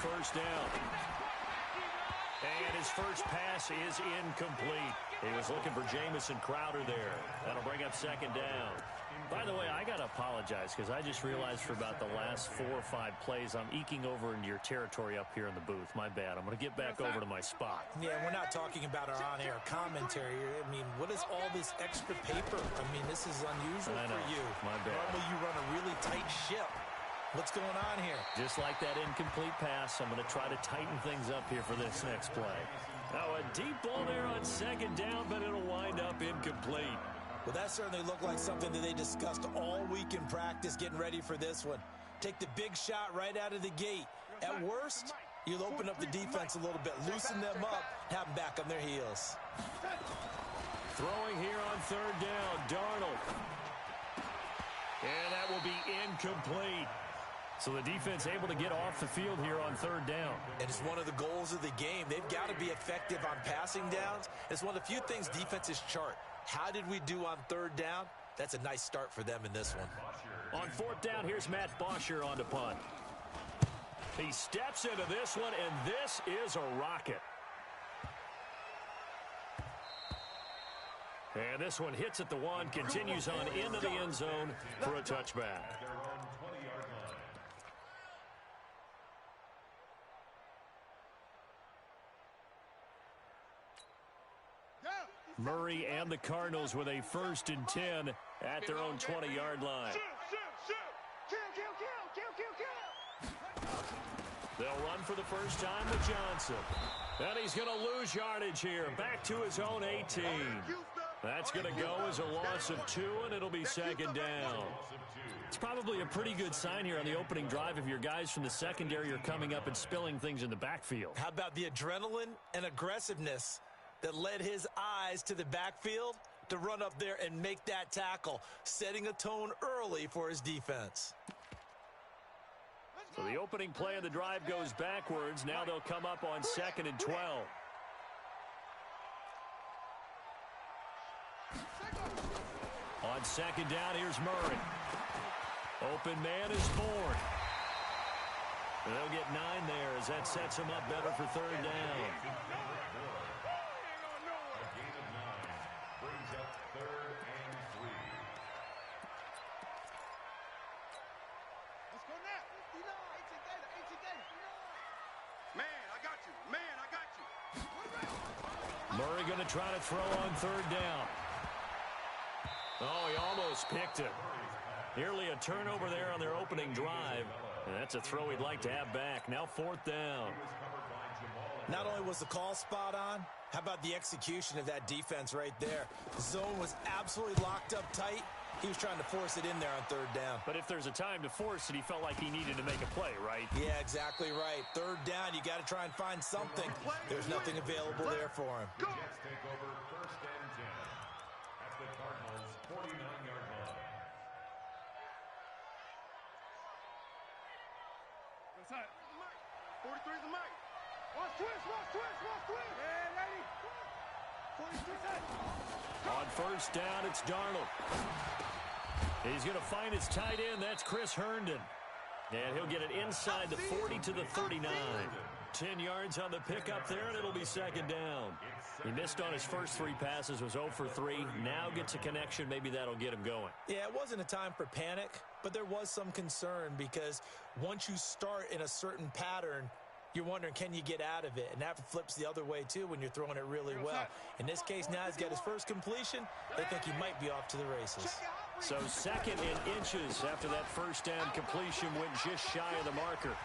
first down. And his first pass is incomplete. He was looking for Jamison Crowder there. That'll bring up second down. By the way, I got to apologize because I just realized for about the last 4 or 5 plays, I'm eking over into your territory up here in the booth. My bad. I'm going to get back over to my spot. Yeah, we're not talking about our on-air commentary. I mean, what is all this extra paper? I mean, this is unusual for you. My bad. Normally you run a really tight ship. What's going on here? Just like that incomplete pass, I'm going to try to tighten things up here for this next play. Now, a deep ball there on second down, but it'll wind up incomplete. Well, that certainly looked like something that they discussed all week in practice getting ready for this one. Take the big shot right out of the gate. At worst, you'll open up the defense a little bit, loosen them up, have them back on their heels. Throwing here on third down, Darnold. And that will be incomplete. So the defense able to get off the field here on third down. And it's one of the goals of the game. They've got to be effective on passing downs. It's one of the few things defenses chart. How did we do on third down? That's a nice start for them in this one. On fourth down, here's Matt Bosher on to punt. He steps into this one, and this is a rocket. And this one hits at the 1, continues on into the end zone for a touchback. Murray and the Cardinals with a 1st and 10 at their own 20-yard line. They'll run for the first time with Johnson. And he's going to lose yardage here. Back to his own 18. That's going to go as a loss of 2, and it'll be second down. It's probably a pretty good sign here on the opening drive if your guys from the secondary are coming up and spilling things in the backfield. How about the adrenaline and aggressiveness that led his eyes to the backfield to run up there and make that tackle, setting a tone early for his defense. So the opening play of the drive goes backwards. Now they'll come up on 2nd and 12. On second down, here's Murray. Open man is Ford. They'll get 9 there as that sets them up better for third down. Murray going to try to throw on third down. Oh, he almost picked it. Nearly a turnover there on their opening drive. And that's a throw he'd like to have back. Now 4th down. Not only was the call spot on, how about the execution of that defense right there? The zone was absolutely locked up tight. He was trying to force it in there on third down. But if there's a time to force it, he felt like he needed to make a play, right? Yeah, exactly right. Third down, you got to try and find something. There's nothing available there for him. Jets take over 1st and 10 at the Cardinals' 49-yard line. What's that? 43's the mic. Watch twist, watch twist, watch twist. Yeah, ready. 43 seconds. On first down, it's Darnold. He's going to find his tight end. That's Chris Herndon. And he'll get it inside the 40 to the 39. 10 yards on the pickup there, and it'll be second down. He missed on his first 3 passes, was 0 for 3. Now gets a connection. Maybe that'll get him going. Yeah, it wasn't a time for panic, but there was some concern because once you start in a certain pattern, you're wondering, can you get out of it? And that flips the other way, too, when you're throwing it really well. In this case, now he's got his first completion. They think he might be off to the races. So 2nd and inches after that first down completion went just shy of the marker.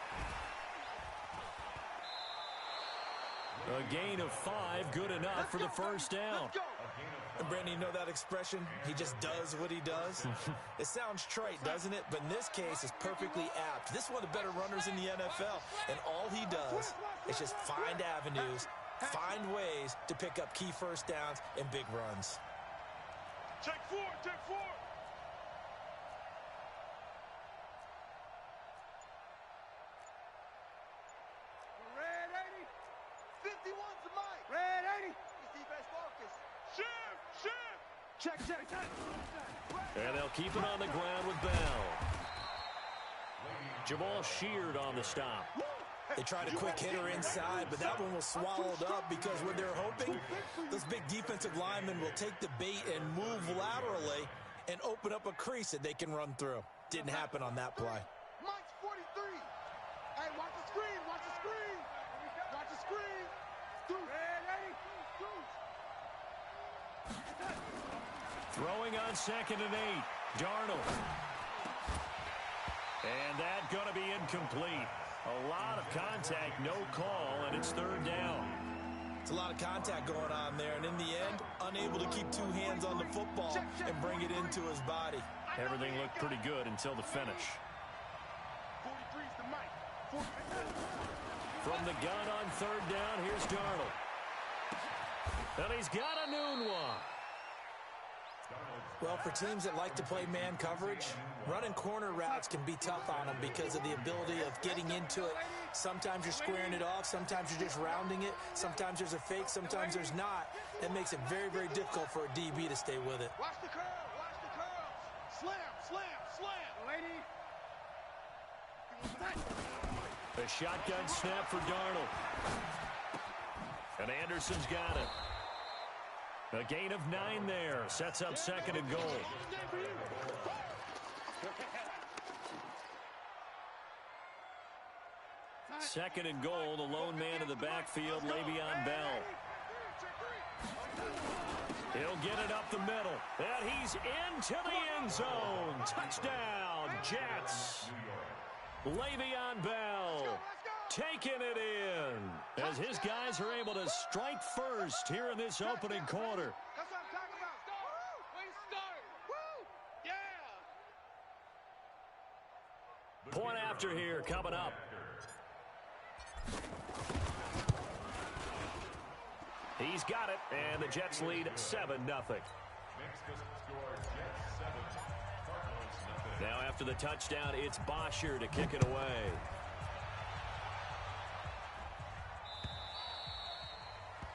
A gain of 5, good enough for the first down. And Brandon, you know that expression? He just does what he does. It sounds trite, doesn't it? But in this case, it's perfectly apt. This is one of the better runners in the NFL. And all he does is just find avenues, find ways to pick up key first downs and big runs. Check 4, check 4. Red 80. 51's the mic. Red 80. He's defense focus. Shift. Check. And they'll keep it on the ground with Bell. Jamal Sheard on the stop. They tried a quick hitter inside, but that one was swallowed up because when they're hoping, those big defensive linemen will take the bait and move laterally and open up a crease that they can run through. Didn't happen on that play. Mike's 43. Hey, watch the screen. Watch the screen. Watch the screen. Throwing on 2nd and 8. Darnold. And that's going to be incomplete. A lot of contact, no call, and it's 3rd down. It's a lot of contact going on there, and in the end, unable to keep 2 hands on the football and bring it into his body. Everything looked pretty good until the finish. 43's the Mike. From the gun on 3rd down, here's Darnold. And he's got a noon one. Well, for teams that like to play man coverage, running corner routes can be tough on them because of the ability of getting into it. Sometimes you're squaring it off. Sometimes you're just rounding it. Sometimes there's a fake. Sometimes there's not. That makes it very, very difficult for a DB to stay with it. Watch the curl. Watch the curl. Slam, slam, slam. Lady. A shotgun snap for Darnold. And Anderson's got it. A gain of 9 there. Sets up 2nd and goal. 2nd and goal. The lone man in the backfield, Le'Veon Bell. He'll get it up the middle. And he's into the end zone. Touchdown, Jets. Le'Veon Bell taking it in as his guys are able to strike first here in this opening quarter. That's what I'm talking about. Woo! Way to start. Woo! Yeah! Point after here coming up. He's got it, and the Jets lead 7-0. Now after the touchdown, it's Bosher to kick it away.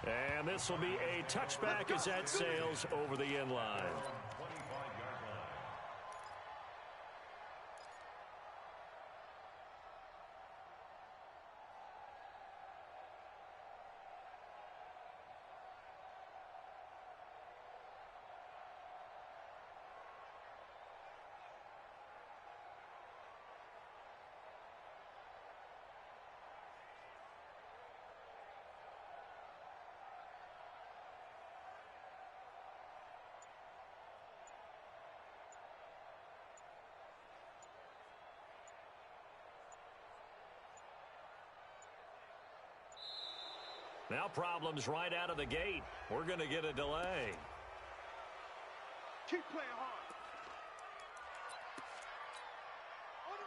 And this will be a touchback as that sails over the end line. Now problems right out of the gate. We're going to get a delay. Keep playing hard.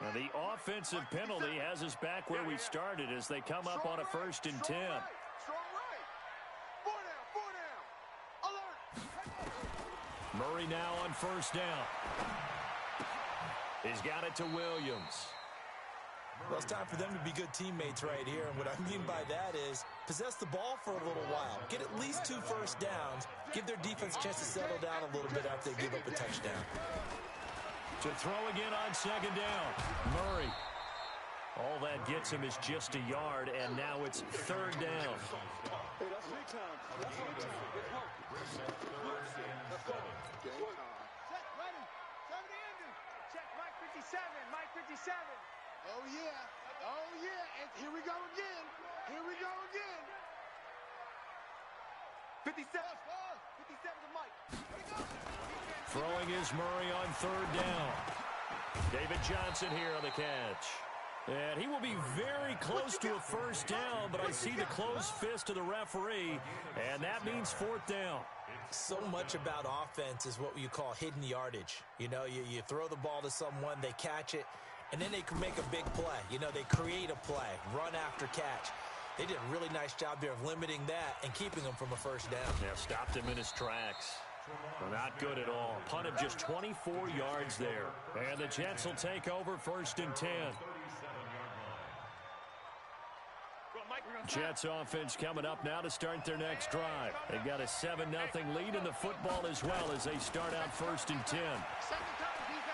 Now the offensive penalty has us back where we started as they come up on a 1st and 10. Strong right. 4 down. Alert. Murray now on 1st down. He's got it to Williams. Well, it's time for them to be good teammates right here. And what I mean by that is possess the ball for a little while. Get at least 2 first downs. Give their defense a chance to settle down a little bit after they give up a touchdown. To throw again on 2nd down. Murray. All that gets him is just a yard, and now it's 3rd down. Hey, that's big time. That's big time. Let's go. Check, ready. 70 ending. Check, Mike 57. Mike 57. Oh, yeah. Oh, yeah. And here we go again. Here we go again. 57. 57 to Mike. Here we go. Throwing is Murray on 3rd down. David Johnson here on the catch. And he will be very close to a 1st down, but I see the closed fist of the referee, and that means 4th down. So much about offense is what you call hidden yardage. You know, you throw the ball to someone, they catch it, and then they can make a big play. You know, they create a play, run after catch. They did a really nice job there of limiting that and keeping him from a 1st down. Yeah, stopped him in his tracks. Not good at all. Punt of just 24 yards there. And the Jets will take over 1st and 10. Jets offense coming up now to start their next drive. They've got a 7-0 lead in the football as well as they start out 1st and 10.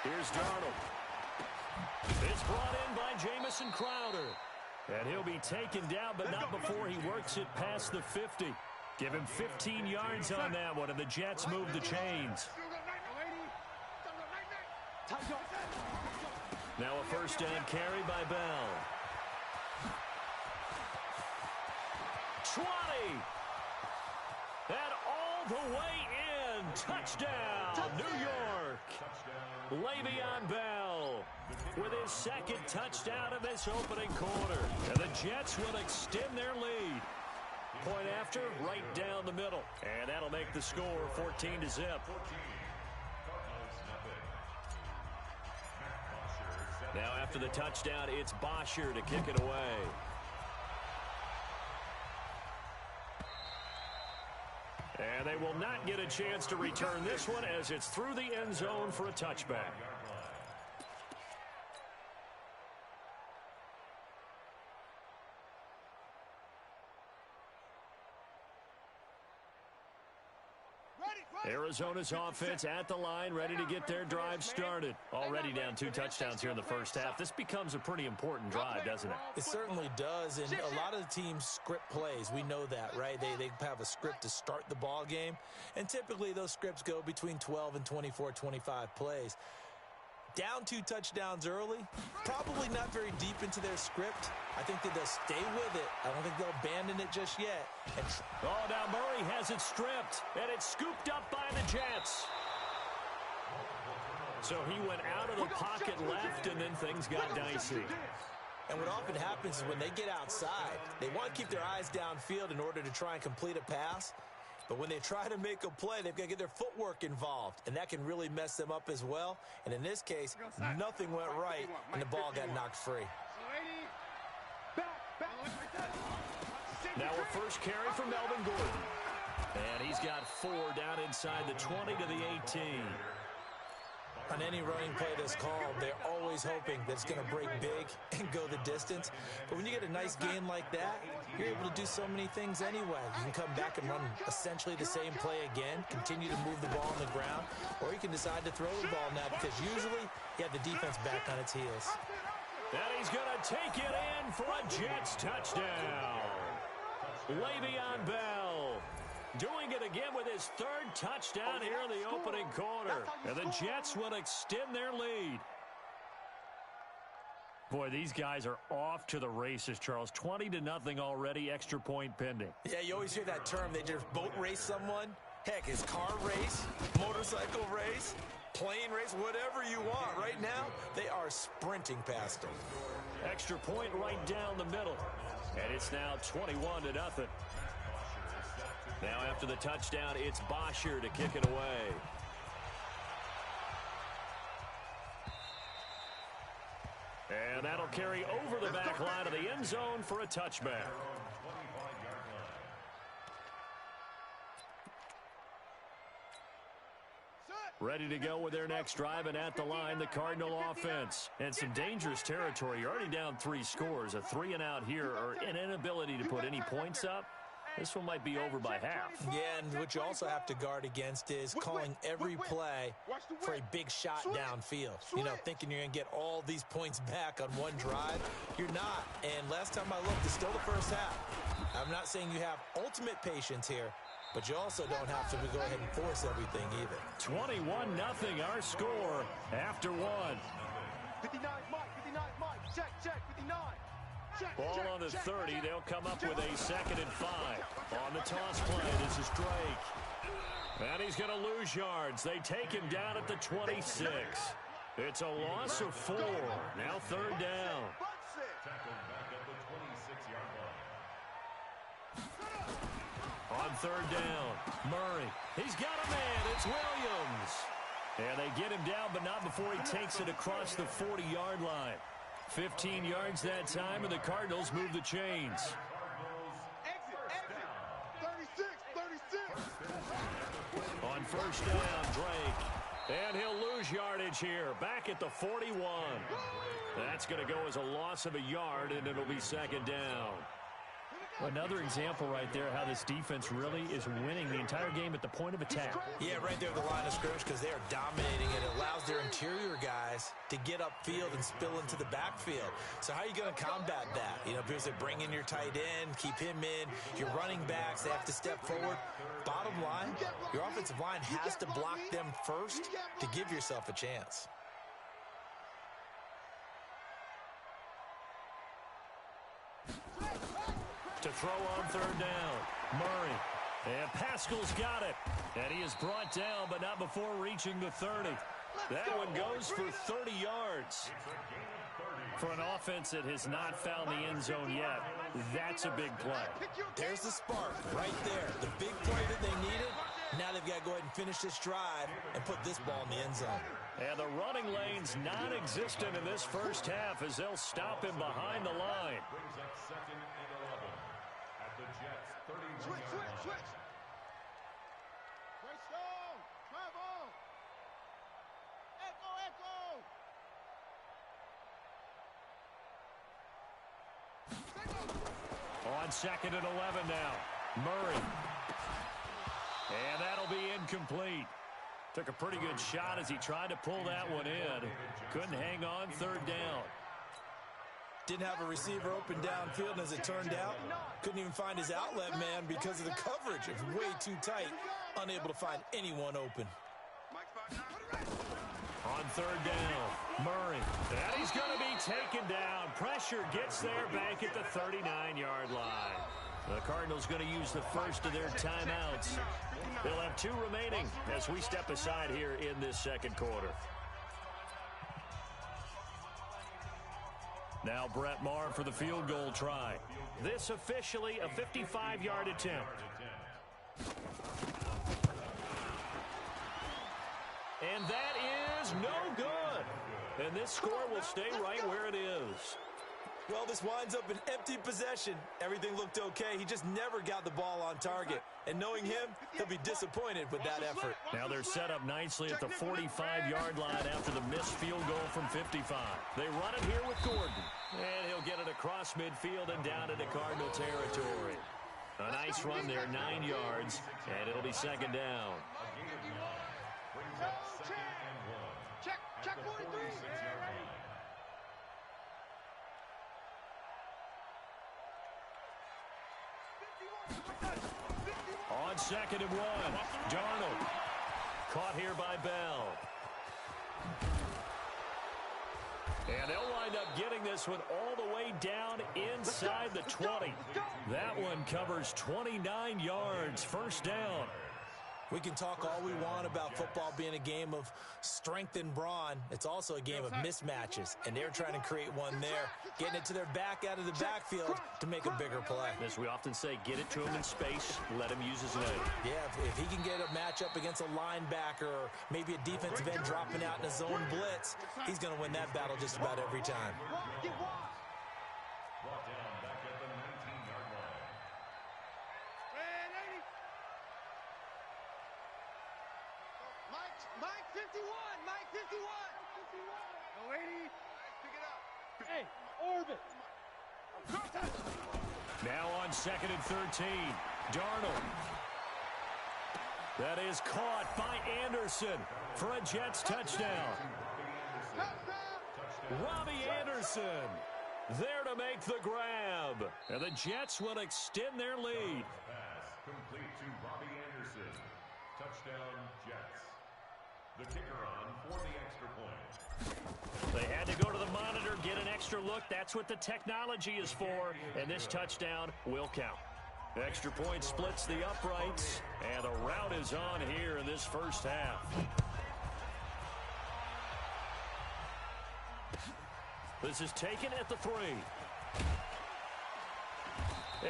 Here's Darnold. It's brought in by Jamison Crowder. And he'll be taken down, but not before he works it past the 50. Give him 15 yards on that one, and the Jets move the chains. Now a first down carry by Bell. 20. And all the way in. Touchdown, New York. Le'Veon Bell with his second touchdown of this opening quarter. And the Jets will extend their lead. Point after, right down the middle. And that'll make the score 14-0. Now after the touchdown, it's Bosher to kick it away. And they will not get a chance to return this one as it's through the end zone for a touchback. Arizona's offense at the line, ready to get their drive started. Already down 2 touchdowns here in the first half. This becomes a pretty important drive, doesn't it? It certainly does, and a lot of the teams script plays. We know that, right? They have a script to start the ball game, and typically those scripts go between 12 and 24, 25 plays. Down 2 touchdowns early, probably not very deep into their script. I think that they'll stay with it. I don't think they'll abandon it just yet. And now Murray has it stripped, and it's scooped up by the Jets. So he went out of the pocket left, and then things got dicey. And what often happens is when they get outside, they want to keep their eyes downfield in order to try and complete a pass. But when they try to make a play, they've got to get their footwork involved, and that can really mess them up as well. And in this case, nothing went right, and the ball got knocked free. Now a first carry for Melvin Gordon. And he's got 4 down inside the 20 to the 18. On any running play that's called, they're always hoping that it's going to break big and go the distance. But when you get a nice gain like that, you're able to do so many things anyway. You can come back and run essentially the same play again, continue to move the ball on the ground, or you can decide to throw the ball now because usually you have the defense back on its heels. And he's going to take it in for a Jets touchdown. Le'Veon Bell doing it again with his 3rd touchdown here in the opening quarter. And the Jets will extend their lead. Boy, these guys are off to the races, Charles. 20-0 already, extra point pending. Yeah, you always hear that term. They just boat race someone. Heck, it's car race, motorcycle race, plane race, whatever you want. Right now, they are sprinting past them. Extra point right down the middle. And it's now 21-0. Now after the touchdown, it's Bosher to kick it away. And that'll carry over the back line of the end zone for a touchback. Ready to go with their next drive, and at the line, the Cardinal offense. And some dangerous territory. You're already down 3 scores. A 3-and-out here, or an inability to put any points up. This one might be over by half. Yeah, and what you also have to guard against is calling every play for a big shot downfield. You know, thinking you're going to get all these points back on one drive. You're not. And last time I looked, it's still the first half. I'm not saying you have ultimate patience here, but you also don't have to go ahead and force everything either. 21-0 our score after 1. 59, Mike, 59, Mike. Check, 59. Ball on the 30. They'll come up with a 2nd and 5. On the toss play, this is Drake. And he's going to lose yards. They take him down at the 26. It's a loss of 4. Now 3rd down. On 3rd down, Murray. He's got a man. It's Williams. And they get him down, but not before he takes it across the 40-yard line. 15 yards that time, and the Cardinals move the chains. Exit. 36. On 1st down, Drake. And he'll lose yardage here, back at the 41. That's going to go as a loss of a yard, and it'll be 2nd down. Another example right there how this defense really is winning the entire game at the point of attack. Yeah, right there at the line of scrimmage because they are dominating it. It allows their interior guys to get upfield and spill into the backfield. So how are you going to combat that? You know, because they bring in your tight end, keep him in. Your running backs, they have to step forward. Bottom line, your offensive line has to block them first to give yourself a chance. To throw on third down, Murray. And Pascal's got it. And he is brought down, but not before reaching the 30. That one goes for 30 yards. For an offense that has not found the end zone yet, that's a big play. There's the spark right there. The big play that they needed. Now they've got to go ahead and finish this drive and put this ball in the end zone. And the running lane's non-existent in this first half as they'll stop him behind the line. Brings up 2nd and 11 at the Jets' 31-yard line. Switch. Great stone. Travel. Echo. On 2nd and 11 now, Murray. And that'll be incomplete. Took a pretty good shot as he tried to pull that one in. Couldn't hang on third down. Didn't have a receiver open downfield, and as it turned out, couldn't even find his outlet man because of the coverage. It was way too tight, unable to find anyone open. On third down, Murray. And he's going to be taken down. Pressure gets there back at the 39-yard line. The Cardinals going to use the first of their timeouts. They'll have 2 remaining as we step aside here in this second quarter. Now Brett Maher for the field goal try. This officially a 55-yard attempt. And that is no good. And this score will stay right where it is. Well, this winds up an empty possession. Everything looked okay. He just never got the ball on target. And knowing him, he'll be disappointed with that effort. Now they're set up nicely at the 45-yard line after the missed field goal from 55. They run it here with Gordon. And he'll get it across midfield and down into Cardinal territory. A nice run there, 9 yards, and it'll be second down. Brings up 2nd and 1 Check at the 46-yard line. On 2nd and 1, Darnold. Caught here by Bell. And they'll wind up getting this one all the way down inside the 20. That one covers 29 yards, first down. We can talk all we want about football being a game of strength and brawn. It's also a game of mismatches, and they're trying to create one there, getting it to their back out of the backfield to make a bigger play. As we often say, get it to him in space, let him use his leg. Yeah, if he can get a matchup against a linebacker or maybe a defensive end dropping out in a zone blitz, he's going to win that battle just about every time. Brought down back at the 19-yard line. Mike 51. Mike 51. No, 80. Pick it up. Hey, orbit. Now on 2nd and 13, Darnold. That is caught by Anderson for a Jets touchdown. Robbie Anderson there to make the grab. And the Jets will extend their lead. Pass complete to Robbie Anderson. Touchdown, Jets. The kicker on for the extra point. They had to go to the monitor, get an extra look. That's what the technology is for. And this touchdown will count. Extra point splits the uprights. And the route is on here in this first half. This is taken at the 3.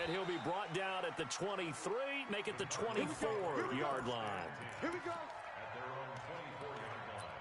And he'll be brought down at the 23, make it the 24-yard line. Here we go. At their own 24-yard line.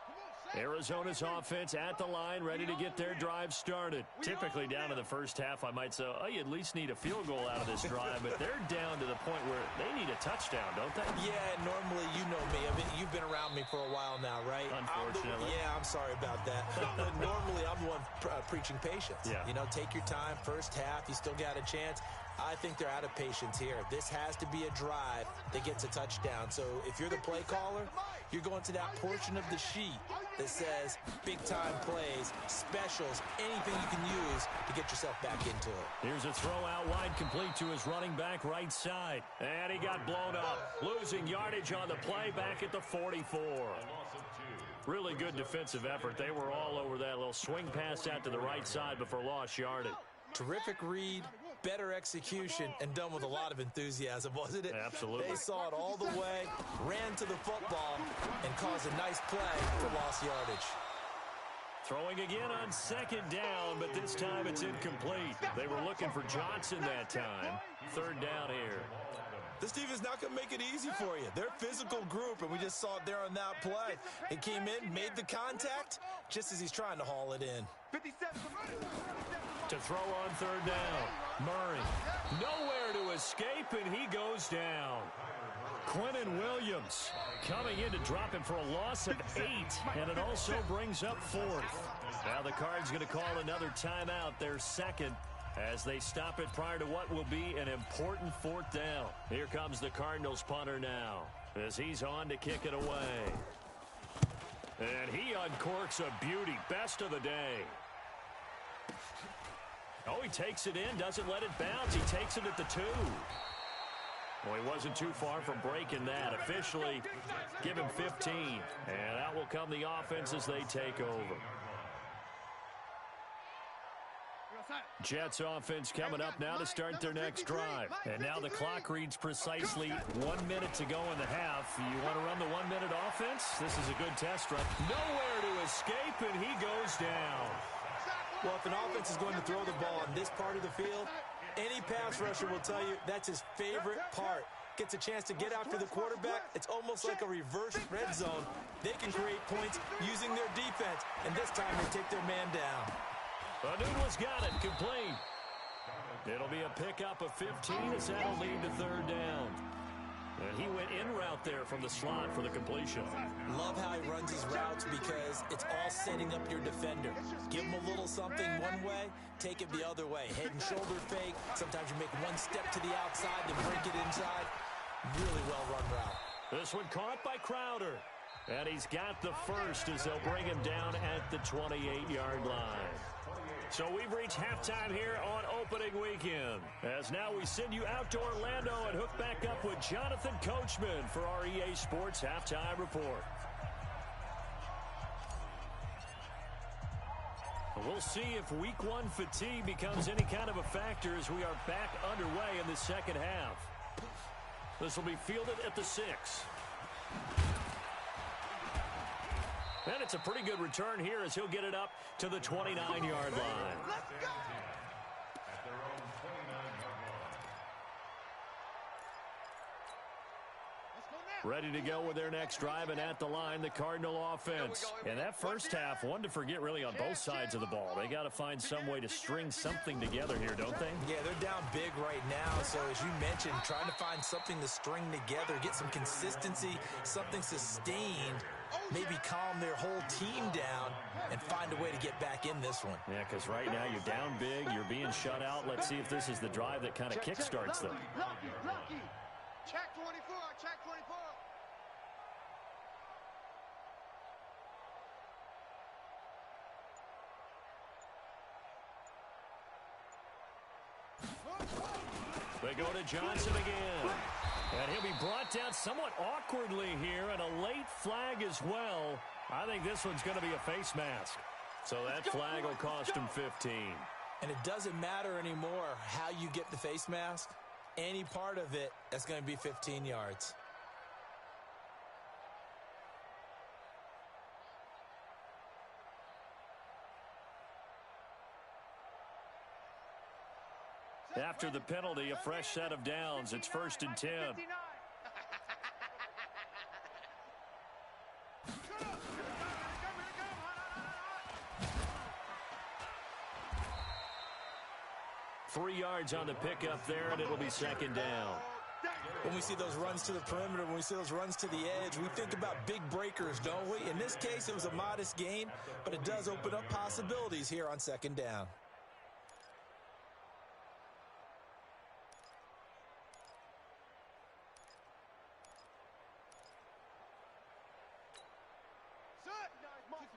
Come on, Arizona's offense at the line, ready to get their drive started. Typically down to the first half, I might say, oh, you at least need a field goal out of this drive, but they're down to the point where they need a touchdown, don't they? Yeah, normally, you know me. I mean, you've been around me for a while now, right? Unfortunately. I'm sorry about that. But normally, I'm the one preaching patience. Yeah. You know, take your time. First half, you still got a chance. I think they're out of patience here. This has to be a drive that gets a touchdown. So if you're the play caller, you're going to that portion of the sheet that says big-time plays, specials, anything you can use to get yourself back into it. Here's a throw out wide, complete to his running back right side. And he got blown up, losing yardage on the play back at the 44. Really good defensive effort. They were all over that little swing pass out to the right side before lost yardage. Terrific read, better execution, and done with a lot of enthusiasm, wasn't it? Absolutely. They saw it all the way, ran to the football, and caused a nice play for lost yardage. Throwing again on second down, but this time it's incomplete. They were looking for Johnson that time. Third down here. This team is not going to make it easy for you. They're a physical group, and we just saw it there on that play. It came in, made the contact, just as he's trying to haul it in. 57. To throw on third down. Murray, nowhere to escape, and he goes down. Quinnen Williams coming in to drop him for a loss of 8, and it also brings up 4th. Now the Cards going to call another timeout, their second, as they stop it prior to what will be an important 4th down. Here comes the Cardinals punter now, as he's on to kick it away. And he uncorks a beauty, best of the day. Oh, he takes it in, doesn't let it bounce. He takes it at the 2. Well, he wasn't too far from breaking that. Officially, give him 15. And out will come the offense as they take over. Jets offense coming up now to start their next drive. And now the clock reads precisely 1 minute to go in the half. You want to run the 1 minute offense? This is a good test run. Nowhere to escape, and he goes down. Well, if an offense is going to throw the ball on this part of the field, any pass rusher will tell you that's his favorite part. Gets a chance to get after the quarterback. It's almost like a reverse red zone. They can create points using their defense, and this time they take their man down. Anuno's got it, complete. It'll be a pickup of 15 as that'll lead to third down. And he went in route there from the slot for the completion. Love how he runs his routes because it's all setting up your defender. Give him a little something one way, take it the other way. Head and shoulder fake. Sometimes you make one step to the outside, then break it inside. Really well-run route. This one caught by Crowder. And he's got the first as they'll bring him down at the 28-yard line. So we've reached halftime here on opening weekend. As now we send you out to Orlando and hook back up with Jonathan Coachman for our EA Sports Halftime Report. We'll see if week 1 fatigue becomes any kind of a factor as we are back underway in the second half. This will be fielded at the 6. And it's a pretty good return here as he'll get it up to the 29-yard line. Let's go! At their own 29-yard line. Ready to go with their next drive, and at the line, the Cardinal offense. In that first half, one to forget really on both sides of the ball. They got to find some way to string something together here, don't they? Yeah, they're down big right now, so as you mentioned, trying to find something to string together, get some consistency, something sustained, maybe calm their whole team down and find a way to get back in this one. Yeah, because right now you're down big, you're being shut out. Let's see if this is the drive that kind of kickstarts them. Lucky. Check 24, check 24. They go to Johnson again. And he'll be brought down somewhat awkwardly here, and a late flag as well. I think this one's going to be a face mask. So that flag will cost him 15. And it doesn't matter anymore how you get the face mask. Any part of it, that's going to be 15 yards. After the penalty, a fresh set of downs. It's 1st and 10. 3 yards on the pickup there, and it'll be second down. When we see those runs to the perimeter, when we see those runs to the edge, we think about big breakers, don't we? In this case, it was a modest gain, but it does open up possibilities here on second down.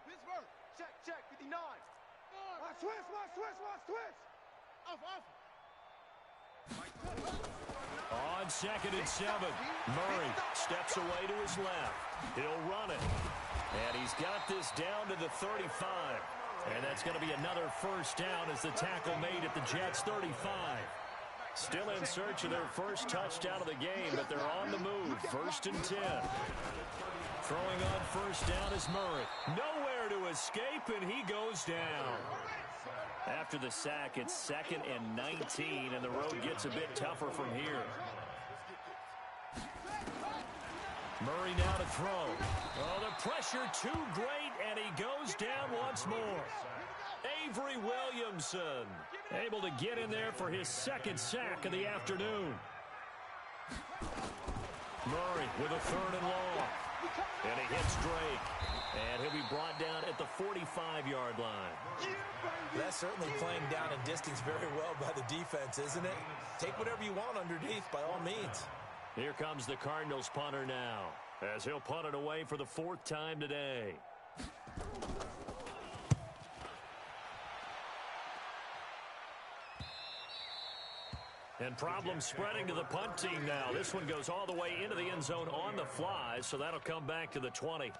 Pittsburgh. Check, 59. Watch twist. Off. On 2nd and 7, Murray steps away to his left. He'll run it. And he's got this down to the 35. And that's going to be another first down as the tackle made at the Jets' 35. Still in search of their first touchdown of the game, but they're on the move. 1st and 10. Throwing on first down is Murray. Nowhere to escape, and he goes down. After the sack, it's 2nd and 19, and the road gets a bit tougher from here. Murray now to throw. Oh, the pressure too great, and he goes down once more. Avery Williamson able to get in there for his 2nd sack of the afternoon. Murray with a 3rd and long. And he hits Drake. And he'll be brought down at the 45-yard line. That's certainly playing down in distance very well by the defense, isn't it? Take whatever you want underneath, by all means. Here comes the Cardinals punter now, as he'll punt it away for the 4th time today. And problems spreading to the punt team now. This one goes all the way into the end zone on the fly, so that'll come back to the 20.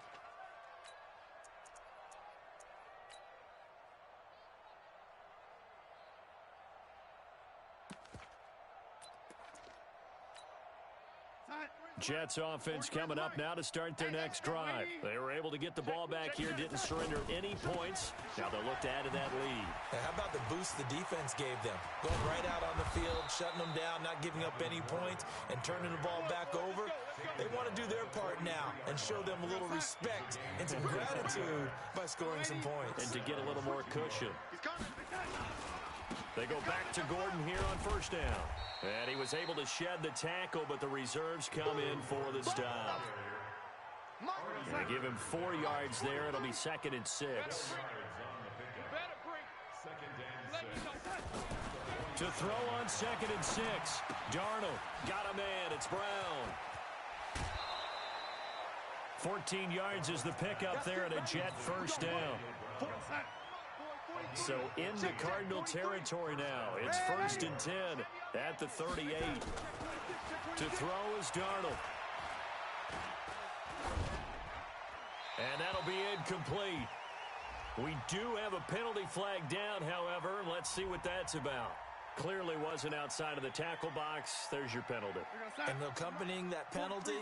Jets offense coming up now to start their next drive. They were able to get the ball back here, didn't surrender any points. Now they'll look to add to that lead. And how about the boost the defense gave them? Going right out on the field, shutting them down, not giving up any points, and turning the ball back over. They want to do their part now and show them a little respect and some gratitude by scoring some points. And to get a little more cushion. They go back to Gordon here on first down. And he was able to shed the tackle, but the reserves come in for the stop. They give him 4 yards there. It'll be 2nd and 6. To throw on 2nd and 6. Darnold got a man. It's Brown. 14 yards is the pickup there and a Jet first down. So into Cardinal territory now. It's 1st and 10 at the 38. To throw is Darnold. And that'll be incomplete. We do have a penalty flag down, however. Let's see what that's about. Clearly wasn't outside of the tackle box. There's your penalty. And accompanying that penalty,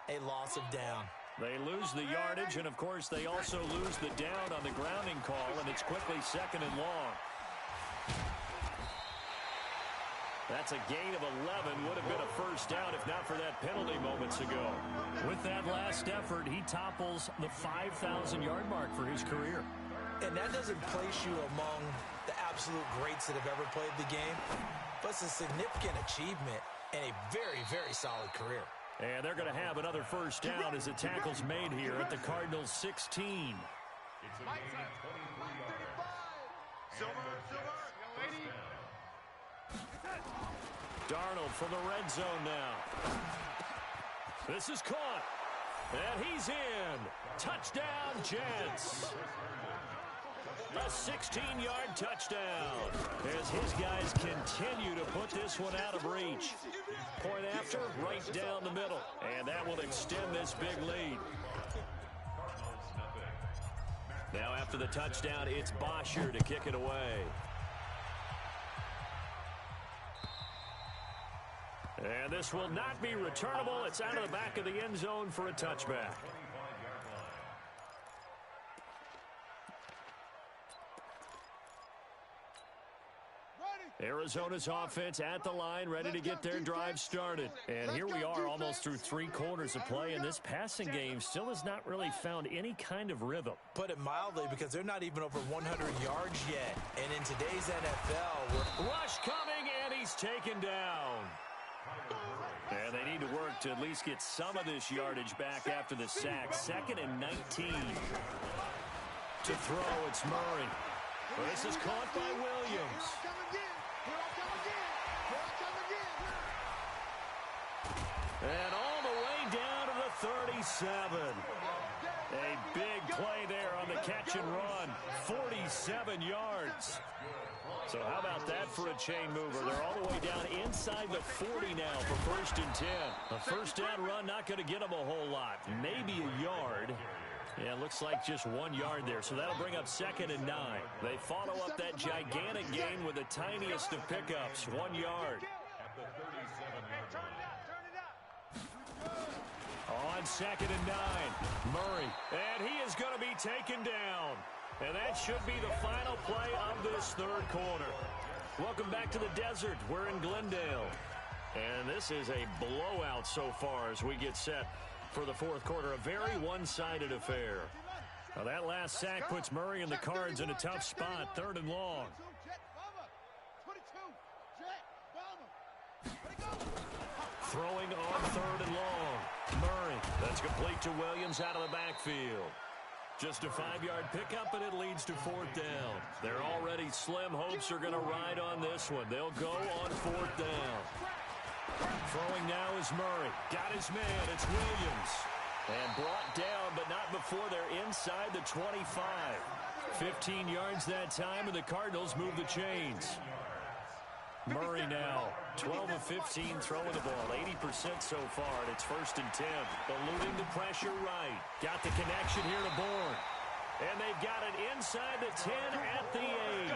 a loss of down. They lose the yardage, and, of course, they also lose the down on the grounding call, and it's quickly 2nd and long. That's a gain of 11. Would have been a first down if not for that penalty moments ago. With that last effort, he topples the 5,000-yard mark for his career. And that doesn't place you among the absolute greats that have ever played the game, but it's a significant achievement and a very, very solid career. And they're going to have another first down as the tackle's made here at the Cardinals' 16. It's a gain of 23 yards. Silver. Darnold from the red zone now. This is caught. And he's in. Touchdown, Jets. A 16-yard touchdown as his guys continue to put this one out of reach. Point after, right down the middle. And that will extend this big lead. Now after the touchdown, it's Bosher to kick it away. And this will not be returnable. It's out of the back of the end zone for a touchback. Arizona's offense at the line, ready to get their drive started. And here we are almost through 3 quarters of play, and this passing game still has not really found any kind of rhythm. Put it mildly, because they're not even over 100 yards yet. And in today's NFL, rush coming, and he's taken down. And they need to work to at least get some of this yardage back after the sack. 2nd and 19. To throw, it's Murray. Well, this is caught by Williams. And all the way down to the 37. A big play there on the catch and run. 47 yards. So how about that for a chain mover? They're all the way down inside the 40 now for 1st and 10. A first down run not going to get them a whole lot. Maybe a yard. Yeah, it looks like just 1 yard there, so that'll bring up 2nd and 9. They follow up that gigantic gain with the tiniest of pickups, 1 yard. On 2nd and 9, Murray, and he is going to be taken down. And that should be the final play of this 3rd quarter. Welcome back to the desert. We're in Glendale. And this is a blowout so far as we get set for the 4th quarter. A very one-sided affair. Now that last sack puts Murray and the Cards in a tough spot. 3rd and long. Throwing on 3rd and long. Murray. That's complete to Williams out of the backfield. Just a 5-yard pickup, and it leads to 4th down. They're already slim hopes are going to ride on this one. They'll go on 4th down. Throwing now is Murray. Got his man. It's Williams. And brought down, but not before they're inside the 25. 15 yards that time, and the Cardinals move the chains. Murray now, 12 of 15 throwing the ball, 80% so far, and it's 1st and 10. Eluding the pressure right. Got the connection here to Bourne. And they've got it inside the 10 at the 8.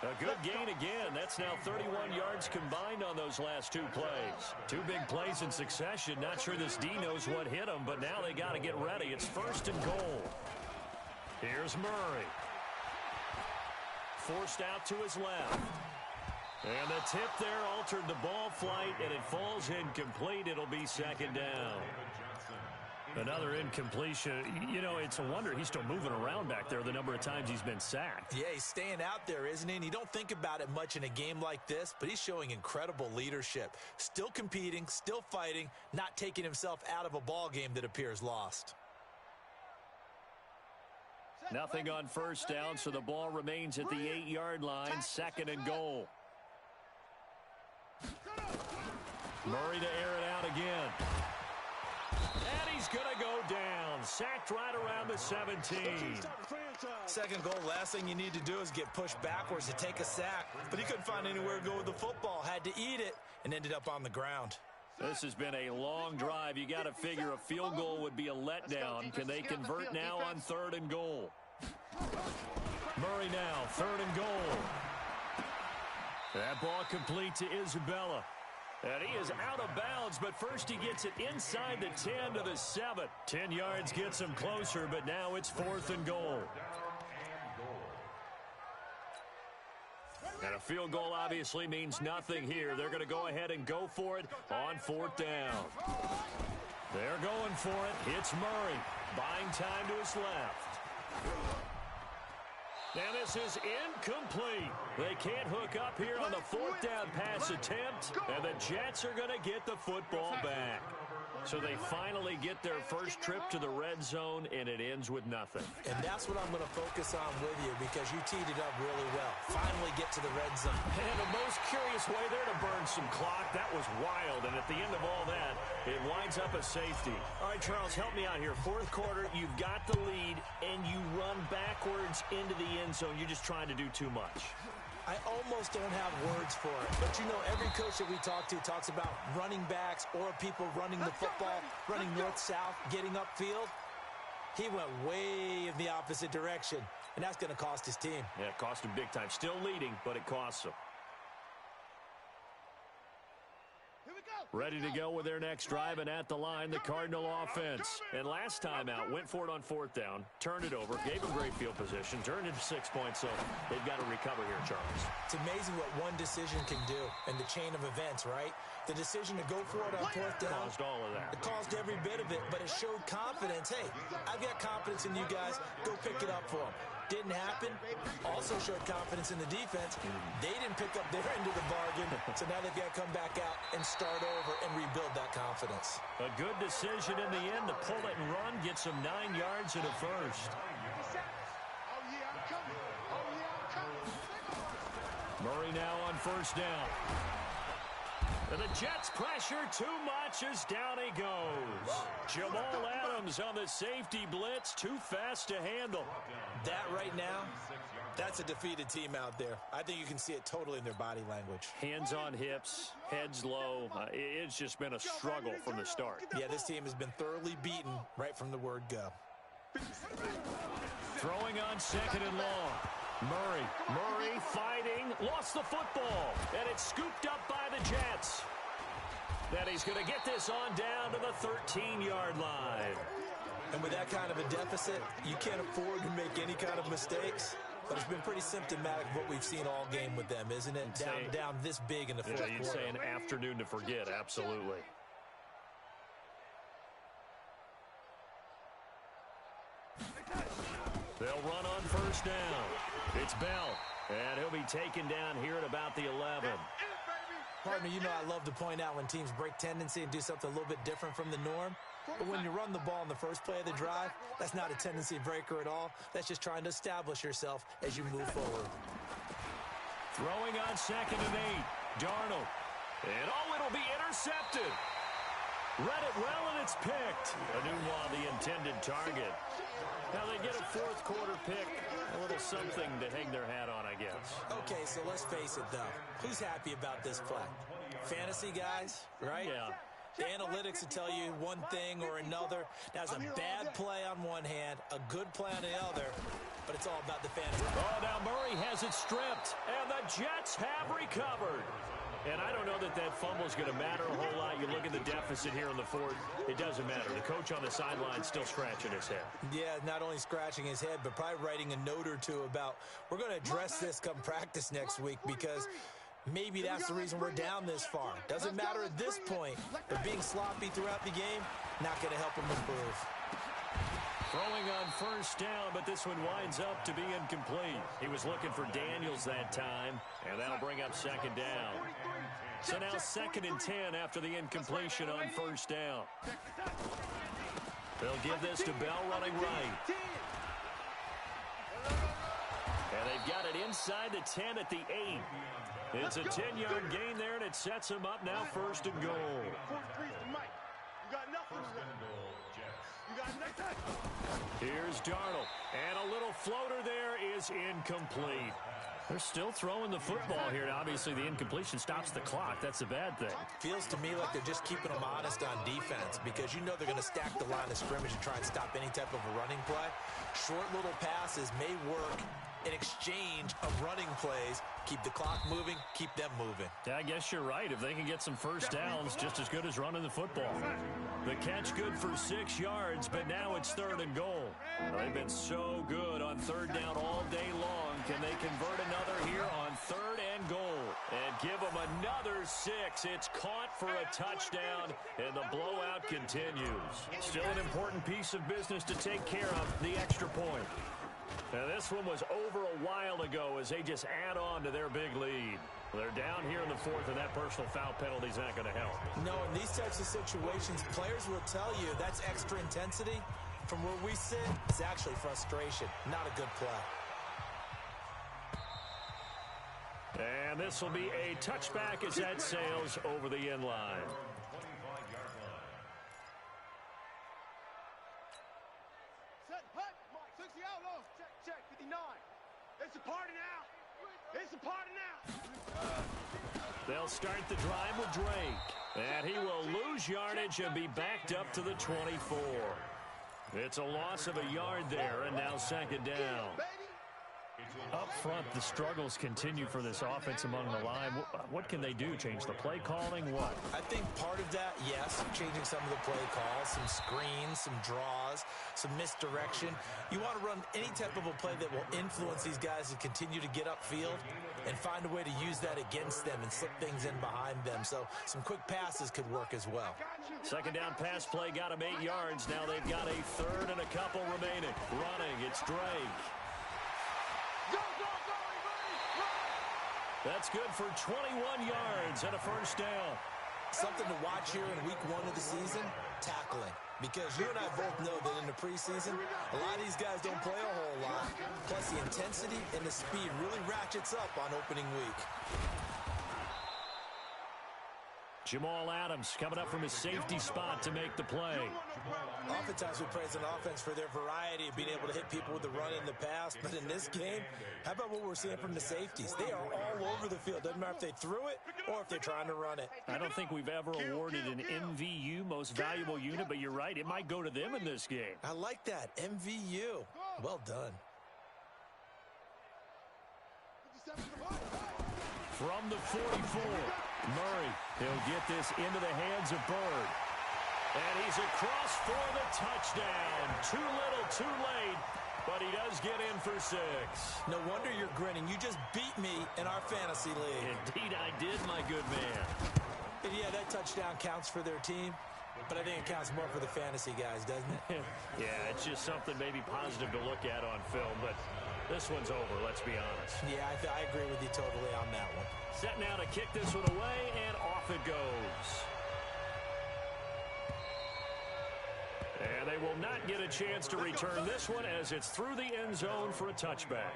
A good gain again. That's now 31 yards combined on those last 2 plays. 2 big plays in succession. Not sure this D knows what hit them, but now they got to get ready. It's 1st and goal. Here's Murray. Forced out to his left. And the tip there altered the ball flight, and it falls incomplete. It'll be 2nd down. Another incompletion. You know, it's a wonder he's still moving around back there the number of times he's been sacked. Yeah, he's staying out there, isn't he? And you don't think about it much in a game like this, but he's showing incredible leadership. Still competing, still fighting, not taking himself out of a ball game that appears lost. Nothing on 1st down, so the ball remains at the 8-yard line, 2nd and goal. Murray to air it out again. And he's going to go down. Sacked right around the 17. 2nd goal, last thing you need to do is get pushed backwards to take a sack. But he couldn't find anywhere to go with the football. Had to eat it and ended up on the ground. This has been a long drive. You got to figure a field goal would be a letdown. Can they convert now on 3rd and goal? Murray now, 3rd and goal. That ball complete to Isabella. And he is out of bounds, but first he gets it inside the 10 to the 7. 10 yards gets him closer, but now it's 4th and goal. And a field goal obviously means nothing here. They're going to go ahead and go for it on 4th down. They're going for it. It's Murray. Buying time to his left. And this is incomplete. They can't hook up here on the 4th down pass attempt, and the Jets are going to get the football back. So they finally get their first trip to the red zone, and it ends with nothing. And that's what I'm going to focus on with you, because you teed it up really well. Finally get to the red zone. And the most curious way there to burn some clock. That was wild, and at the end of all that, it winds up a safety. All right, Charles, help me out here. 4th quarter, you've got the lead, and you run backwards into the end zone. You're just trying to do too much. I almost don't have words for it. But, you know, every coach that we talk to talks about running backs or people running the football, running north-south, getting upfield. He went way in the opposite direction, and that's going to cost his team. Yeah, it cost him big time. Still leading, but it costs him. Here we go. Ready to go with their next drive, and at the line, the Cardinal offense. And last time out, went for it on fourth down, turned it over, gave them great field position, turned into 6 points, so they've got to recover here, Charles. It's amazing what one decision can do in the chain of events, right? The decision to go for it on fourth down caused all of that. It caused every bit of it, but it showed confidence. Hey, I've got confidence in you guys. Go pick it up for them. Didn't happen. Also showed confidence in the defense. They didn't pick up their end of the bargain, so now they've got to come back out and start over and rebuild that confidence. A good decision in the end to pull it and run, get some 9 yards and a first. Murray now on first down. And the Jets pressure too much as down he goes. Jamal Adams on the safety blitz, too fast to handle. That right now, that's a defeated team out there. I think you can see it totally in their body language. Hands on hips, heads low. It's just been a struggle from the start. Yeah, this team has been thoroughly beaten right from the word go. Throwing on second and long. Murray fighting, lost the football, and it's scooped up by the Jets. Then he's going to get this on down to the 13-yard line. And with that kind of a deficit, you can't afford to make any kind of mistakes. But it's been pretty symptomatic of what we've seen all game with them, isn't it? Down this big in the fourth quarter. You'd say an afternoon to forget, absolutely. They'll run on first down. It's Bell, and he'll be taken down here at about the 11. Partner, you know I love to point out when teams break tendency and do something a little bit different from the norm. But when you run the ball in the first play of the drive, that's not a tendency breaker at all. That's just trying to establish yourself as you move forward. Throwing on second and 8. Darnold. And it'll be intercepted. Read it well, and it's picked. Anunwa, the intended target. Now they get a fourth quarter pick. A little something to hang their hat on, I guess. Okay, so let's face it, though. Who's happy about this play? Fantasy guys, right? Yeah. The analytics will tell you one thing or another. That's a bad play on one hand, a good play on the other, but it's all about the fantasy. Oh, now Murray has it stripped, and the Jets have recovered. And I don't know that fumble is going to matter a whole lot. You look at the deficit here in the fourth, it doesn't matter. The coach on the sideline still scratching his head. Yeah, not only scratching his head, but probably writing a note or two about, we're going to address this come practice next week because maybe that's the reason we're down this far. Doesn't matter at this point, but being sloppy throughout the game, not going to help him improve. Throwing on first down, but this one winds up to be incomplete. He was looking for Daniels that time, and that'll bring up second down. So now 2nd and 10 after the incompletion on first down. They'll give this to Bell running right. And they've got it inside the 10 at the 8. It's a 10-yard gain there, and it sets him up now 1st and goal. Here's Darnold, and a little floater there is incomplete. They're still throwing the football here. Obviously, the incompletion stops the clock. That's a bad thing. Feels to me like they're just keeping them honest on defense because you know they're going to stack the line of scrimmage and try and stop any type of a running play. Short little passes may work in exchange of running plays. Keep the clock moving, keep them moving. Yeah, I guess you're right. If they can get some first downs, just as good as running the football. The catch good for 6 yards, but now it's 3rd and goal. They've been so good on 3rd down all day long. Can they convert another here on 3rd and goal? And give them another 6. It's caught for a touchdown, and the blowout continues. Still an important piece of business to take care of, the extra point. Now, this one was over a while ago as they just add on to their big lead. They're down here in the 4th, and that personal foul penalty is not going to help. No, in these types of situations, players will tell you that's extra intensity. From where we sit, it's actually frustration, not a good play. And this will be a touchback as that sails over the end line. It's a party now. It's a party now. They'll start the drive with Drake. And he will lose yardage and be backed up to the 24. It's a loss of a yard there, and now 2nd down. Up front, the struggles continue for this offense among the line. What can they do? Change the play calling? What? I think part of that, yes, changing some of the play calls, some screens, some draws, some misdirection. You want to run any type of a play that will influence these guys to continue to get upfield and find a way to use that against them and slip things in behind them. So some quick passes could work as well. Second down pass play got them 8 yards. Now they've got a third and a couple remaining. Running, it's Drake. That's good for 21 yards and a first down. Something to watch here in week 1 of the season, tackling. Because you and I both know that in the preseason, a lot of these guys don't play a whole lot. Plus, the intensity and the speed really ratchets up on opening week. Jamal Adams coming up from his safety spot to make the play. Oftentimes we praise an offense for their variety of being able to hit people with the run and the pass. But in this game, how about what we're seeing from the safeties? They are all over the field. Doesn't matter if they threw it or if they're trying to run it. I don't think we've ever awarded an MVU, most valuable unit, but you're right. It might go to them in this game. I like that. MVU. Well done. From the 44, Murray. He'll get this into the hands of Bird. And he's across for the touchdown. Too little, too late, but he does get in for 6. No wonder you're grinning. You just beat me in our fantasy league. Indeed I did, my good man. And yeah, that touchdown counts for their team, but I think it counts more for the fantasy guys, doesn't it? Yeah, it's just something maybe positive to look at on film, but this one's over, let's be honest. Yeah, I agree with you totally on that one. Set now to kick this one away, and off it goes. And they will not get a chance to return this one as it's through the end zone for a touchback.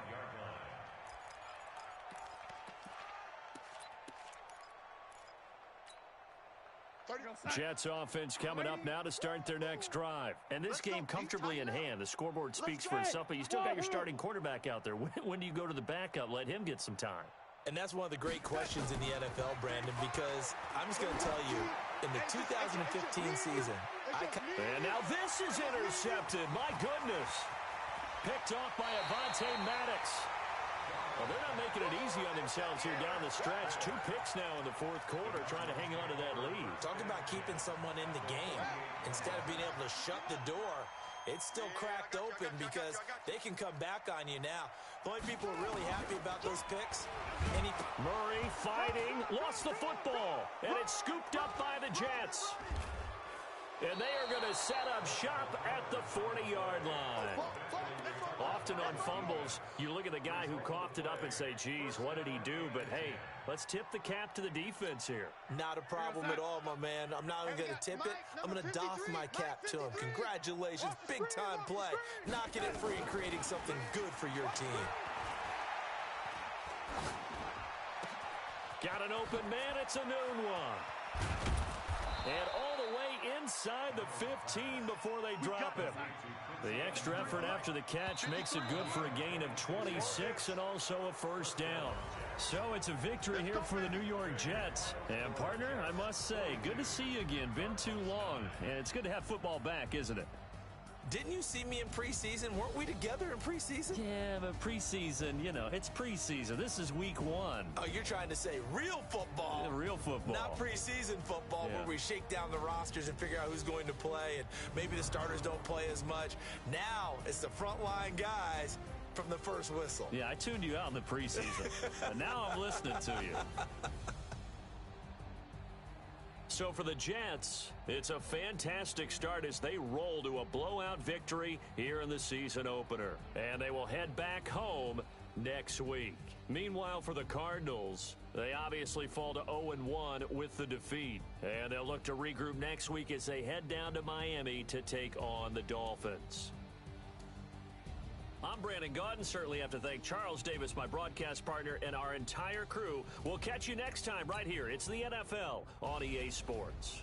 Jets offense coming up now to start their next drive. And this game comfortably in hand. The scoreboard speaks for itself, but you still got your starting quarterback out there. When do you go to the backup? Let him get some time. And that's one of the great questions in the NFL, Brandon, because I'm just going to tell you, in the 2015 season, and now this is intercepted. My goodness. Picked off by Avonte Maddox. Well, they're not making it easy on themselves here down the stretch. 2 picks now in the 4th quarter, trying to hang on to that lead. Talk about keeping someone in the game. Instead of being able to shut the door, it's still cracked open because they can come back on you now. The only people who are really happy about those picks. Murray fighting, lost the football, and it's scooped up by the Jets. And they are going to set up shop at the 40-yard line. Often on fumbles, you look at the guy who coughed it up and say, geez, what did he do? But, hey, let's tip the cap to the defense here. Not a problem at all, my man. I'm not even going to tip it. I'm going to doff my cap to him. Congratulations, big-time play. Knocking it free and creating something good for your team. Got an open man. It's a noon one. And all the way inside the 15 before they drop him. The extra effort after the catch makes it good for a gain of 26 and also a first down. So it's a victory here for the New York Jets. And, partner, I must say, good to see you again. Been too long. And it's good to have football back, isn't it? Didn't you see me in preseason? Weren't we together in preseason? Yeah, but preseason, you know, it's preseason. This is week 1. Oh, you're trying to say real football. Yeah, real football. Not preseason football where we shake down the rosters and figure out who's going to play, and maybe the starters don't play as much. Now it's the frontline guys from the first whistle. Yeah, I tuned you out in the preseason. But now I'm listening to you. So for the Jets, it's a fantastic start as they roll to a blowout victory here in the season opener. And they will head back home next week. Meanwhile, for the Cardinals, they obviously fall to 0-1 with the defeat. And they'll look to regroup next week as they head down to Miami to take on the Dolphins. I'm Brandon Gaudin. Certainly have to thank Charles Davis, my broadcast partner, and our entire crew. We'll catch you next time right here. It's the NFL on EA Sports.